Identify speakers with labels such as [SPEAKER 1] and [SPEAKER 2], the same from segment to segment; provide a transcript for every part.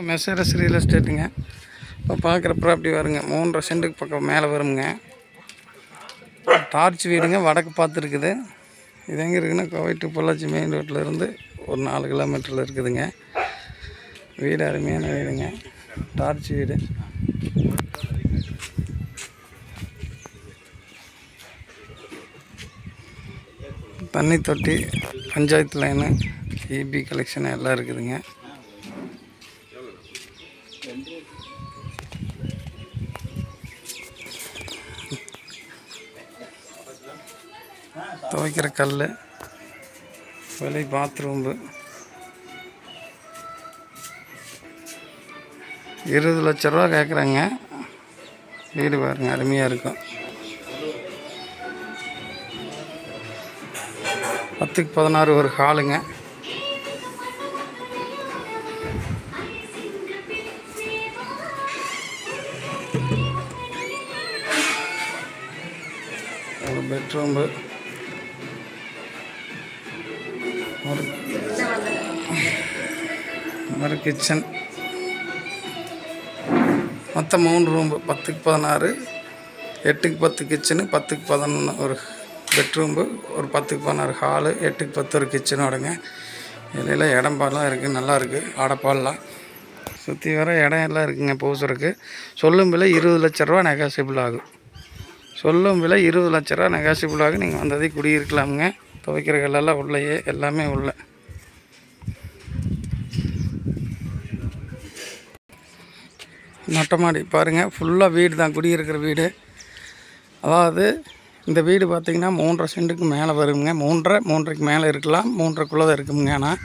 [SPEAKER 1] Mercedes real எஸ்டேட்டுங்க. இப்போ பார்க்குற property வருங்க 3.5 சென்ட்டுக்கு பக்கம் மேலே வருங்க. டார்ச் வீடுங்க, வடக்கு பார்த்துருக்குது. இது எங்கே இருக்குதுன்னா கோவை டு பொள்ளாச்சி மெயின் ரோட்டில் இருந்து ஒரு 4 கிலோமீட்டரில் இருக்குதுங்க. வீடு அருமையான வீடுங்க, டார்ச் வீடு. தண்ணி தொட்டி, பஞ்சாயத்து லைனு, இபி கலெக்ஷன் எல்லாம் இருக்குதுங்க. துவைக்கிற கல், வெளி பாத்ரூம்பு, 20 லட்ச ரூபா கேட்குறாங்க. வீடு பாருங்க, அருமையாக இருக்கும். 10க்கு 16 ஒரு ஹாலுங்க. ஒரு பெட்ரூம்பு, ஒரு கிச்சன், மொத்தம் 3 ரூம்பு. 10க்கு 16, 8க்கு 10 கிச்சனு, 10க்கு 11 ஒரு பெட்ரூம்பு, ஒரு 10க்கு 16 ஹாலு, 8க்கு 10 ஒரு கிச்சனோடங்க. இதில் இடம் பாலாம் இருக்குது, நல்லா இருக்குது. ஆடப்பாலாம் சுற்றி வர இடம் எல்லாம் இருக்குங்க. பூசுறதுக்கு சொல்லும் விலை 20 லட்ச ரூபா நெகாசிபிள் ஆகும். சொல்லும் விலை 20 லட்ச ரூபா நெகாசிபிள் ஆகும். நீங்கள் வந்ததே குடியிருக்கலாமுங்க. துவைக்கிற கல்லெல்லாம் உள்ளேயே, எல்லாமே உள்ள. மொட்டை மாடி பாருங்கள், ஃபுல்லாக வீடு தான், குடியிருக்கிற வீடு. அதாவது இந்த வீடு பார்த்திங்கன்னா 3.5 சென்ட்டுக்கு மேலே வருங்க. 3.5க்கு மேலே இருக்கலாம், 3.5க்குள்ளே தான் இருக்குங்க. ஆனால்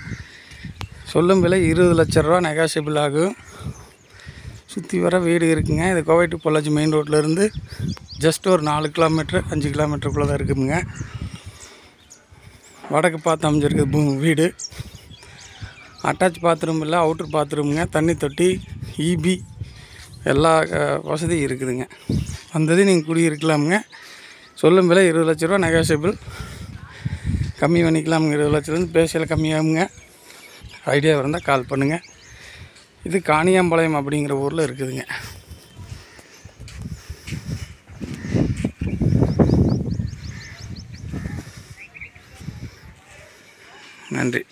[SPEAKER 1] சொல்லும் விலை 20 லட்ச ரூபா நெகாசிபிள் ஆகும். சுற்றி வர வீடு இருக்குங்க. இது கோவை டு பொள்ளாச்சி மெயின் ரோட்லேருந்து ஜஸ்ட் ஒரு 4 கிலோமீட்டர் 5 கிலோமீட்டருக்குள்ளே தான் இருக்குதுங்க. வடக்கு பார்த்து அமைஞ்சிருக்கு வீடு. அட்டாச் பாத்ரூம் இல்லை, அவுட்ரு பாத்ரூமுங்க. தண்ணி தொட்டி, இபி எல்லா வசதியும் இருக்குதுங்க. வந்தது நீங்கள் குடியிருக்கலாமுங்க. சொல்லும் விலை 20 லட்ச ரூபா நெகாசிபிள். கம்மி பண்ணிக்கலாமுங்க. 20 லட்சத்துலேருந்து பேசியில் கம்மியாகுங்க. ஐடியா இருந்தால் கால் பண்ணுங்கள். இது காணியாம்பாளையம் அப்படிங்கிற ஊரில் இருக்குதுங்க. நன்றி.